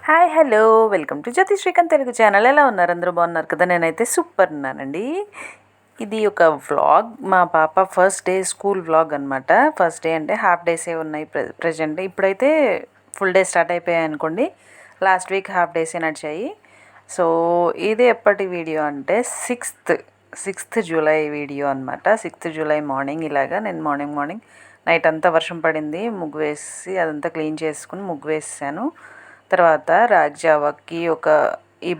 Hi hello welcome to Jyothi Srikanth Telugu channel. ఎలా ఉన్నారు? అందరూ బాగున్నారు కదా? నేనైతే సూపర్ ఉన్నానండి. ఇది ఒక వ్లాగ్, మా పాప ఫస్ట్ డే స్కూల్ వ్లాగ్ అనమాట. ఫస్ట్ డే అంటే హాఫ్ డేసే ఉన్నాయి ప్రజెంట్. ఇప్పుడైతే ఫుల్ డే స్టార్ట్ అయిపోయాయి అనుకోండి. లాస్ట్ వీక్ హాఫ్ డేసే నడిచాయి. సో ఇది ఎప్పటి వీడియో అంటే సిక్స్త్ జూలై వీడియో అనమాట. 6th జూలై మార్నింగ్ ఇలాగా నేను మార్నింగ్ నైట్ అంతా వర్షం పడింది, ముగ్గు వేసి అదంతా క్లీన్ చేసుకుని ముగ్గు వేసాను. తర్వాత రాగి జావాకి ఈ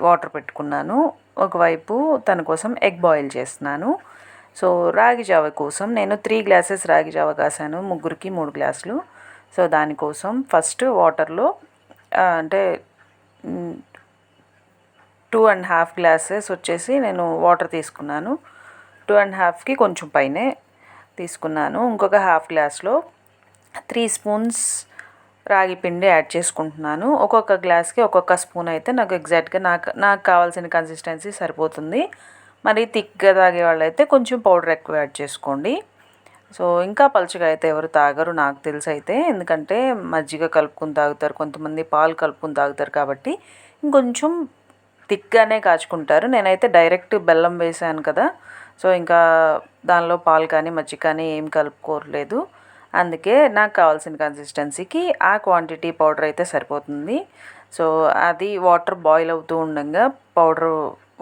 వాటర్ పెట్టుకున్నాను. ఒకవైపు తన కోసం ఎగ్ బాయిల్ చేస్తున్నాను. సో రాగి జావ కోసం నేను 3 గ్లాసెస్ రాగి జావ కాసాను, ముగ్గురికి 3 గ్లాసులు. సో దానికోసం ఫస్ట్ వాటర్లో అంటే 2.5 గ్లాసెస్ వచ్చేసి నేను వాటర్ తీసుకున్నాను. 2.5కి కొంచెం పైనే తీసుకున్నాను. ఇంకొక హాఫ్ గ్లాస్లో 3 స్పూన్స్ రాగి పిండి యాడ్ చేసుకుంటున్నాను. ఒక్కొక్క గ్లాస్కి ఒక్కొక్క స్పూన్ అయితే నాకు ఎగ్జాక్ట్గా నాకు కావాల్సిన కన్సిస్టెన్సీ సరిపోతుంది. మరి థిక్గా తాగే వాళ్ళు అయితే కొంచెం పౌడర్ ఎక్కువ యాడ్ చేసుకోండి. సో ఇంకా పలుచగా అయితే ఎవరు తాగరు నాకు తెలిసి అయితే, ఎందుకంటే మజ్జిగ కలుపుకుని తాగుతారు, కొంతమంది పాలు కలుపుకుని తాగుతారు, కాబట్టి ఇంకొంచెం థిక్గానే కాచుకుంటారు. నేనైతే డైరెక్ట్ బెల్లం వేసాను కదా, సో ఇంకా దానిలో పాలు కానీ మజ్జిగ కానీ ఏం కలుపుకోలేదు. అందుకే నాకు కావాల్సిన కన్సిస్టెన్సీకి ఆ క్వాంటిటీ పౌడర్ అయితే సరిపోతుంది. సో అది వాటర్ బాయిల్ అవుతూ ఉండగా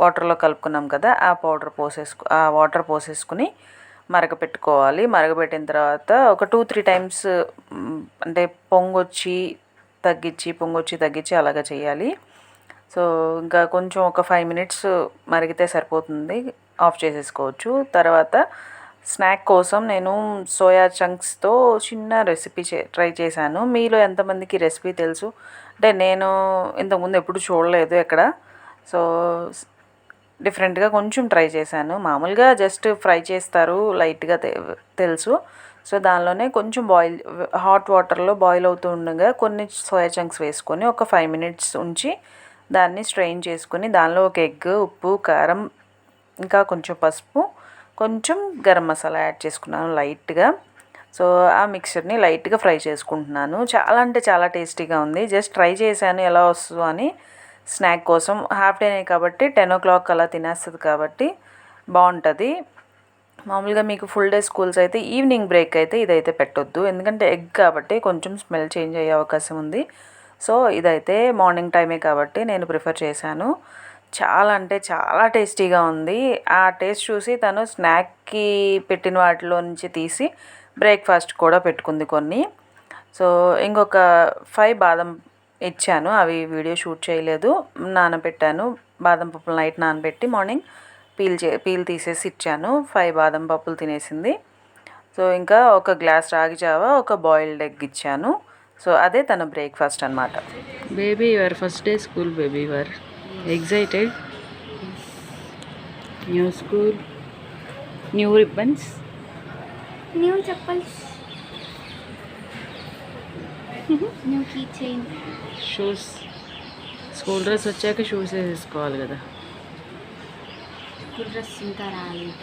వాటర్లో కలుపుకున్నాం కదా, ఆ వాటర్ పోసేసుకుని మరగపెట్టుకోవాలి. మరగపెట్టిన తర్వాత ఒక 2-3 టైమ్స్ అంటే పొంగొచ్చి తగ్గించి అలాగ చేయాలి. సో ఇంకా కొంచెం ఒక 5 మినిట్స్ మరిగితే సరిపోతుంది, ఆఫ్ చేసేసుకోవచ్చు. తర్వాత స్నాక్ కోసం నేను సోయా చంక్స్తో చిన్న రెసిపీ ట్రై చేశాను. మీలో ఎంతమందికి రెసిపీ తెలుసు అంటే, నేను ఇంతకుముందు ఎప్పుడు చూడలేదు ఎక్కడ. సో డిఫరెంట్గా కొంచెం ట్రై చేశాను. మామూలుగా జస్ట్ ఫ్రై చేస్తారు, లైట్గా తెలుసు. సో దానిలోనే కొంచెం హాట్ వాటర్లో బాయిల్ అవుతూ ఉండగా కొన్ని సోయా చంక్స్ వేసుకొని ఒక 5 మినిట్స్ ఉంచి దాన్ని స్ట్రెయిన్ చేసుకొని దానిలో ఒక ఎగ్, ఉప్పు, కారం, ఇంకా కొంచెం పసుపు, కొంచెం గరం మసాలా యాడ్ చేసుకున్నాను లైట్గా. సో ఆ మిక్చర్ని లైట్గా ఫ్రై చేసుకుంటున్నాను. చాలా అంటే చాలా టేస్టీగా ఉంది. జస్ట్ ట్రై చేశాను ఎలా వస్తుందో అని. స్నాక్ కోసం హాఫ్ డేనే కాబట్టి 10 o'clock అలా తినేస్తుంది కాబట్టి బాగుంటుంది. మామూలుగా మీకు ఫుల్ డే స్కూల్స్ అయితే ఈవినింగ్ బ్రేక్ అయితే ఇదైతే పెట్టొద్దు, ఎందుకంటే ఎగ్ కాబట్టి కొంచెం స్మెల్ చేంజ్ అయ్యే అవకాశం ఉంది. సో ఇదైతే మార్నింగ్ టైమే కాబట్టి నేను ప్రిఫర్ చేశాను. చాలా అంటే చాలా టేస్టీగా ఉంది. ఆ టేస్ట్ చూసి తను స్నాక్కి పెట్టిన వాటిలో నుంచి తీసి బ్రేక్ఫాస్ట్ కూడా పెట్టుకుంది కొన్ని. సో ఇంకొక 5 బాదం ఇచ్చాను, అవి వీడియో షూట్ చేయలేదు, నానబెట్టాను. బాదం పప్పులు నైట్ నానబెట్టి మార్నింగ్ పీల్ తీసేసి ఇచ్చాను. 5 బాదం పప్పులు తినేసింది. సో ఇంకా ఒక గ్లాస్ రాగి జావ, ఒక బాయిల్డ్ ఎగ్ ఇచ్చాను. సో అదే తన బ్రేక్ఫాస్ట్ అనమాట. Baby your first day school, baby your excited? New school, new ribbons, new chappals, new keychain, shoes. School dress వచ్చాక షూస్ వేసుకోవాలి కదా. స్కూల్ డ్రెస్ ఇంకా రాలేదు.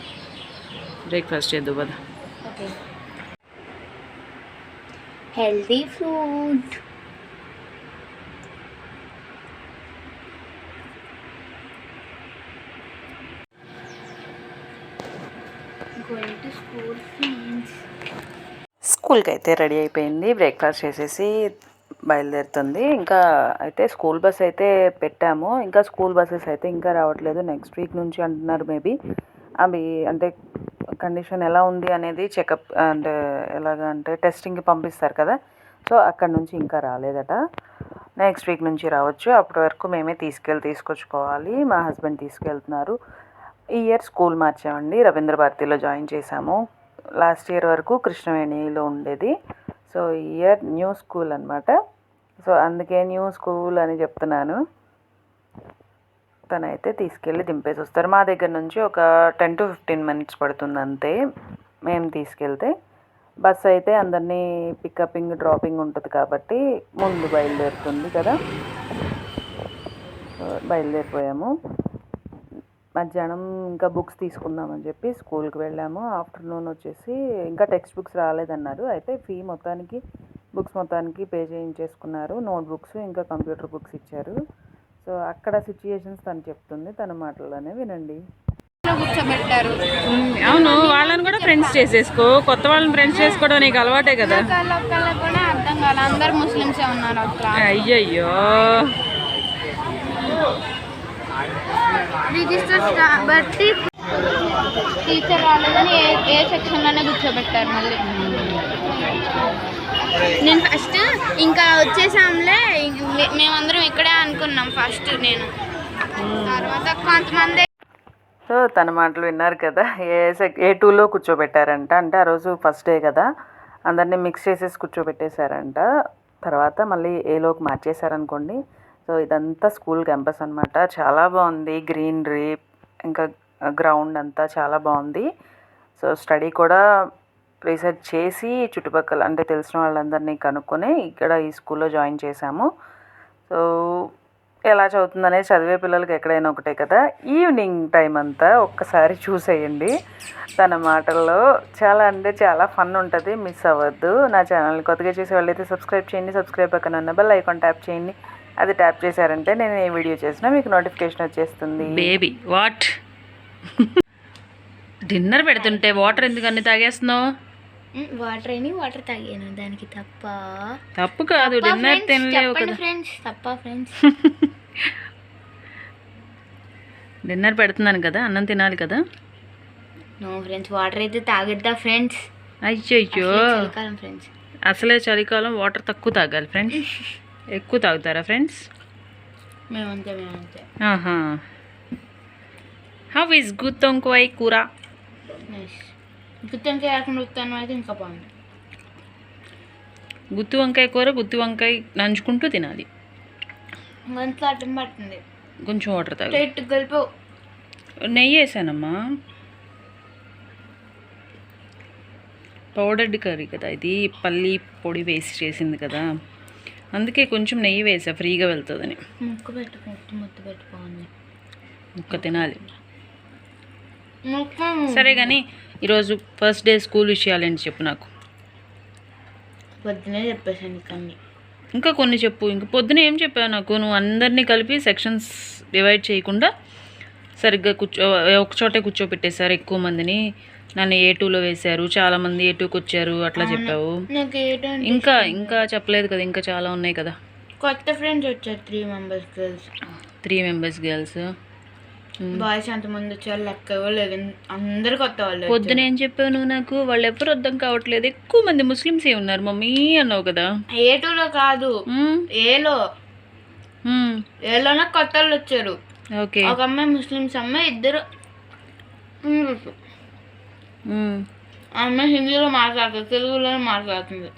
బ్రేక్ఫాస్ట్ చేద్దు కదా. ఓకే. Healthy food. స్కూల్కి అయితే రెడీ అయిపోయింది, బ్రేక్ఫాస్ట్ చేసేసి బయలుదేరుతుంది. ఇంకా అయితే స్కూల్ బస్ అయితే పెట్టాము, ఇంకా స్కూల్ బస్సెస్ అయితే ఇంకా రావట్లేదు. నెక్స్ట్ వీక్ నుంచి అంటున్నారు. మేబీ అవి అంటే కండిషన్ ఎలా ఉంది అనేది చెకప్ అంటే ఎలాగంటే టెస్టింగ్కి పంపిస్తారు కదా, సో అక్కడ నుంచి ఇంకా రాలేదట. నెక్స్ట్ వీక్ నుంచి రావచ్చు. అప్పటి వరకు మేమే తీసుకొచ్చుకోవాలి. మా హస్బెండ్ తీసుకెళ్తున్నారు. ఈ ఇయర్ స్కూల్ మార్చామండి, రవీంద్ర భారతిలో జాయిన్ చేశాము. లాస్ట్ ఇయర్ వరకు కృష్ణవేణిలో ఉండేది. సో ఈ ఇయర్ న్యూ స్కూల్ అనమాట. సో అందుకే న్యూ స్కూల్ అని చెప్తున్నాను. తనైతే తీసుకెళ్ళి దింపేసి వస్తారు. మా దగ్గర నుంచి ఒక 10 to 15 minutes పడుతుంది అంతే మేము తీసుకెళ్తే. బస్ అయితే అందరినీ పికపింగ్ డ్రాపింగ్ ఉంటుంది కాబట్టి ముందు బయలుదేరుతుంది కదా. బయలుదేరిపోయాము. మధ్యాహ్నం ఇంకా బుక్స్ తీసుకుందామని చెప్పి స్కూల్కి వెళ్ళాము. ఆఫ్టర్నూన్ వచ్చేసి ఇంకా టెక్స్ట్ బుక్స్ రాలేదన్నారు. అయితే ఫీ మొత్తానికి బుక్స్ మొత్తానికి పే చేయించేసుకున్నారు. నోట్బుక్స్ ఇంకా కంప్యూటర్ బుక్స్ ఇచ్చారు. సో అక్కడ సిచ్యుయేషన్స్ తను చెప్తుంది, తన మాటల్లోనే వినండి. కూర్చోబెట్టారు. అవును, వాళ్ళని కూడా ఫ్రెండ్స్ చేసేసుకో. కొత్త వాళ్ళని ఫ్రెండ్స్ చేసుకోవడం నీకు అలవాటే కదా. కూడా అర్థం కాదు, అందరు ముస్లిమ్సే ఉన్నారు అక్కడ. అయ్యయ్యో, రిజిస్టర్ బట్టి టీచర్ రాలేదని ఏ సెక్షన్లోనే కూర్చోబెట్టారు మళ్ళీ. నేను ఫస్ట్ ఇంకా వచ్చేసాంలే, మేమందరం ఇక్కడే అనుకున్నాం ఫస్ట్ నేను. తర్వాత కొంతమంది. సో తన మాటలు విన్నారు కదా. ఏ2లో కూర్చోబెట్టారంట. అంటే ఆ రోజు ఫస్ట్ డే కదా, అందరినీ మిక్స్ చేసేసి కూర్చోబెట్టేశారంట. తర్వాత మళ్ళీ ఏలోకి మార్చేశారనుకోండి. సో ఇదంతా స్కూల్ క్యాంపస్ అనమాట. చాలా బాగుంది, గ్రీనరీ ఇంకా గ్రౌండ్ అంతా చాలా బాగుంది. సో స్టడీ కూడా రీసెర్చ్ చేసి చుట్టుపక్కల అంటే తెలిసిన వాళ్ళందరినీ కనుక్కొని ఇక్కడ ఈ స్కూల్లో జాయిన్ చేశాము. సో ఎలా చదువుతుందనేది చదివే పిల్లలకి ఎక్కడైనా ఒకటే కదా. ఈవినింగ్ టైం అంతా ఒక్కసారి చూసేయండి. తన మాటల్లో చాలా అంటే చాలా ఫన్ ఉంటుంది, మిస్ అవ్వద్దు. నా ఛానల్ని కొత్తగా చేసే వాళ్ళైతే సబ్స్క్రైబ్ చేయండి. సబ్స్క్రైబ్ పక్కన ఉన్న బెల్ ఐకాన్ ట్యాప్ చేయండి. అది ట్యాప్ చేశారంటే నేను ఏ వీడియో చేసినా మీకు నోటిఫికేషన్ వచ్చేస్తుంది. బేబీ వాట్ డిన్నర్ పెడుతుంటే వాటర్ ఎందుకు అన్ని తాగేస్తున్నావు? వాటర్ తాగాను, దానికి తప్పు కాదు. డిన్నర్ తినలేవు కదా ఫ్రెండ్స్. ఫ్రెండ్స్ డిన్నర్ పెడుతున్నాను కదా, అన్నం తినాలి కదా. నో ఫ్రెండ్స్, వాటర్ అయితే తాగద్దా ఫ్రెండ్స్. అయ్యయ్యో, ఫ్రెండ్స్ అసలే చలికాలం, వాటర్ తక్కువ తాగాలి ఫ్రెండ్స్. ఎక్కువ తాగుతారా ఫ్రెండ్స్? మేమంతే. ఆహా. హౌ ఇస్ గుత్తొంకాయ కూర? గుత్తొంకాయ కాకుండా ఉత్తాను అయితే ఇంకా బాగుంది. గుత్తి వంకాయ కూర, గుత్తి వంకాయ నంచుకుంటూ తినాలి. గంటలో అడ్డం పడుతుంది. కొంచెం వాటర్ తాగు. కలిపి నెయ్యి వేసానమ్మా. పౌడర్డ్ కర్రీ కదా ఇది, పల్లి పొడి వేసి చేసింది కదా, అందుకే కొంచెం నెయ్యి వేసా, ఫ్రీగా వెళ్తుందని. ముక్క పెట్టుకోండి, ముక్క తినాలి. సరే కానీ ఈరోజు ఫస్ట్ డే స్కూల్ విషయాలేంటి చెప్పు నాకు. పొద్దునే చెప్పేసాను కానీ ఇంకా కొన్ని చెప్పు. ఇంకా పొద్దున ఏం చెప్పావు నాకు? నువ్వు అందరినీ కలిపి సెక్షన్స్ డివైడ్ చేయకుండా సరిగ్గా ఒకచోటే కూర్చోపెట్టేశారు ఎక్కువ మందిని. నన్ను ఏ2లో వేశారు, చాలామంది ఏ2కి వచ్చారు అట్లా చెప్పావు. ఇంకా చెప్పలేదు కదా, ఇంకా చాలా ఉన్నాయి కదా. కొత్త ఫ్రెండ్స్ వచ్చారు, 3 మెంబర్స్ గర్ల్స్. బాయ్స్ అంతమంది వచ్చారు, లెక్క లేదు, అందరు కొత్త వాళ్ళు. పొద్దున ఏం చెప్పావు నువ్వు నాకు? వాళ్ళు ఎవరు అర్థం కావట్లేదు, ఎక్కువ మంది ముస్లిమ్స్ ఏ ఉన్నారు మమ్మీ అన్నావు కదా. ఏ2లో కాదు, ఏలోనే కొత్త వాళ్ళు వచ్చారు. ఓకే, ఒక అమ్మాయి ముస్లిమ్స్ అమ్మాయి, ఇద్దరు అమ్మాయి హిందీలో మాట్లాడుతుంది, తెలుగులోనే మాట్లాడుతుంది.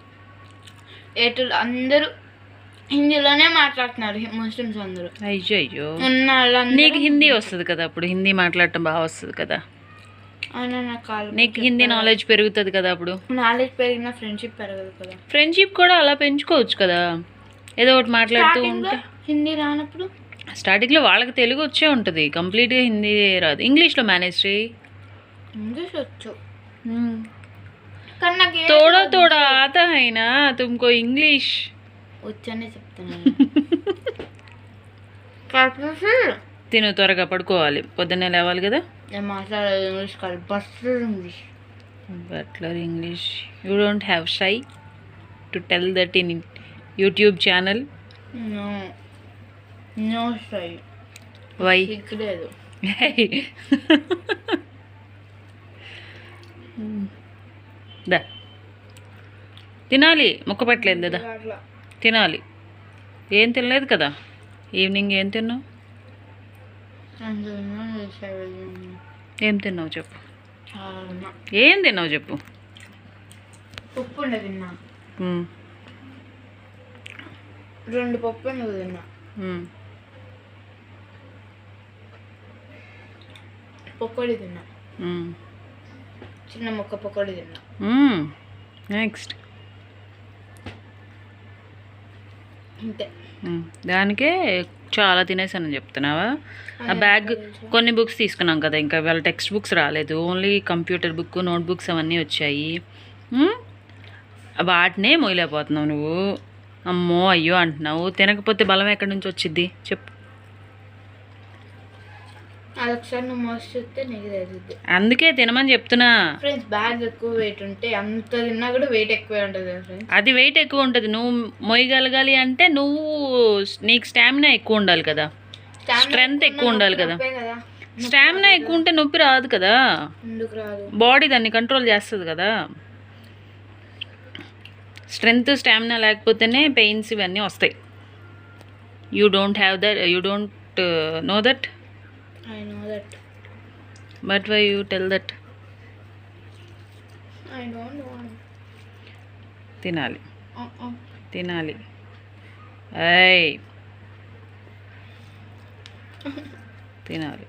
ఏ2లో అందరూ హిందీలోనే మాట్లాడుతున్నారు, ముస్లిమ్స్ అందరూ. అయ్యో, నీకు హిందీ వస్తుంది కదా, అప్పుడు హిందీ మాట్లాడటం బాగా వస్తుంది కదా. నీకు హిందీ నాలెడ్జ్ పెరుగుతుంది కదా. అప్పుడు నాలెడ్జ్ పెరిగిన ఫ్రెండ్షిప్ పెరగదు కదా. ఫ్రెండ్షిప్ కూడా అలా పెంచుకోవచ్చు కదా, ఏదో ఒకటి మాట్లాడుతూ ఉంటే. హిందీ రానప్పుడు స్టార్టింగ్లో వాళ్ళకి తెలుగు వచ్చే ఉంటుంది, కంప్లీట్గా హిందీ రాదు. ఇంగ్లీష్లో మేనేజ్ చేయి. ఇంగ్లీష్ వచ్చు, తోడా ఆతా హైనా తుమ్కో ఇంగ్లీష్ వచ్చనే చెప్తున్నాను. తిను, త్వరగా పడుకోవాలి, పొద్దున్నే లేవాలి కదా. మాట్లాడేది ఇంగ్లీష్ కాదు, butler English. You don't have shy to tell that in YouTube channel? No shy. Why? లేదు. దా తినాలి, ముక్క పెట్టలేదు కదా, తినాలి. ఏం తినలేదు కదా, ఈవినింగ్ ఏం తిన్నావు? ఏం తిన్నావు చెప్పు, ఏం తిన్నావు చెప్పు. పప్పు తిన్నా, 2 పప్పు తిన్నా, పకోడీ తిన్నా, చిన్న ముక్క పకోడీ తిన్నా. నెక్స్ట్ అంతే. దానికే చాలా తినేసానని చెప్తున్నావా? ఆ బ్యాగ్ కొన్ని బుక్స్ తీసుకున్నాం కదా, ఇంకా వాళ్ళ టెక్స్ట్ బుక్స్ రాలేదు, only computer book, note books అవన్నీ వచ్చాయి. వాటినే మోయలేకపోతున్నావు నువ్వు. అమ్మో అయ్యో అంటున్నావు. తినకపోతే బలం ఎక్కడి నుంచి వచ్చిద్ది చెప్పు. అదొకసారి నువ్వు మోసి చూస్తే నీకు తెలుస్తుంది. అందుకే తినమని చెప్తున్నా. ఫ్రెండ్స్ బ్యాగ్ ఎక్కువ వెయిట్ ఉంటే అంత తిన్నా కూడా వెయిట్ ఎక్కువే ఉంటుంది కదా ఫ్రెండ్స్. అది వెయిట్ ఎక్కువ ఉంటుంది. నువ్వు మొయ్యగలగాలి అంటే నీకు స్టామినా ఎక్కువ ఉండాలి కదా, స్ట్రెంగ్త్ ఎక్కువ ఉండాలి కదా. స్టామినా ఎక్కువ ఉంటే నొప్పి రాదు కదా, ఎందుకు రాదు? బాడీ దాన్ని కంట్రోల్ చేస్తుంది కదా. స్ట్రెంగ్త్ స్టామినా లేకపోతేనే పెయిన్స్ ఇవన్నీ వస్తాయి. You don't have that, you don't know that. I know that. But why you tell that? I don't want. తినాలి Uh-uh. తినాలి. ఏయ్ తినాలి.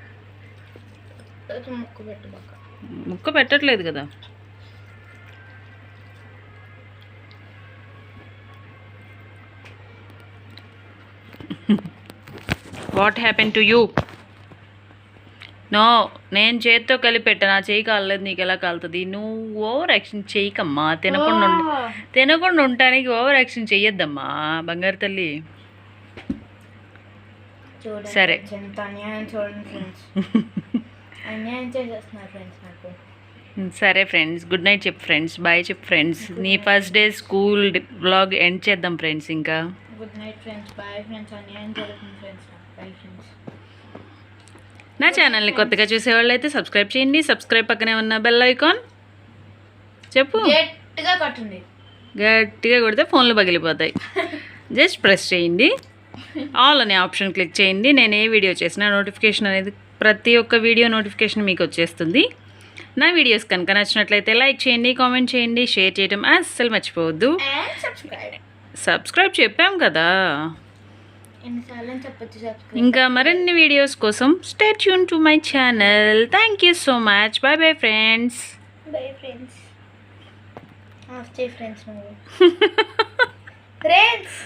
ముక్కు పెట్టు బాగా. ముక్క పెట్టట్లేదు కదా. What happen to you? No, నేను చేతితో కలిపి పెట్టా, నా చేయి కాలలేదు, నీకు ఎలా కాలుతుంది? నువ్వు ఓవర్ యాక్షన్ చెయ్యకమ్మా. తినకుండా ఉండటానికి ఓవర్ యాక్షన్ చెయ్యొద్దమ్మా బంగారు తల్లి. సరే సరే ఫ్రెండ్స్, గుడ్ నైట్ చెప్పు ఫ్రెండ్స్, బాయ్ చెప్పు ఫ్రెండ్స్. నీ first day school vlog end చేద్దాం ఫ్రెండ్స్. ఇంకా good night friends, bye friends. అన్యాయం జరుగుతుంది ఫ్రెండ్స్, బాయ్ ఫ్రెండ్స్. నా ఛానల్ని కొత్తగా చూసేవాళ్ళు అయితే సబ్స్క్రైబ్ చేయండి. సబ్స్క్రైబ్ పక్కనే ఉన్న బెల్ ఐకాన్ చెప్పు. గట్టిగా కొట్టండి. గట్టిగా కొడితే ఫోన్లు పగిలిపోతాయి. జస్ట్ ప్రెస్ చేయండి. ఆల్ అనే ఆప్షన్ క్లిక్ చేయండి. నేను ఏ వీడియో చేసినా నోటిఫికేషన్ అనేది, ప్రతి ఒక్క వీడియో నోటిఫికేషన్ మీకు వచ్చేస్తుంది. నా వీడియోస్ కనుక నచ్చినట్లయితే లైక్ చేయండి, కామెంట్ చేయండి, షేర్ చేయడం అస్సలు మర్చిపోవద్దు. సబ్స్క్రైబ్ చెప్పాం కదా. ఇంకా మరిన్ని వీడియోస్ కోసం stay tune to my channel. Thank you so much. Bye bye friends. Bye friends. Friends friends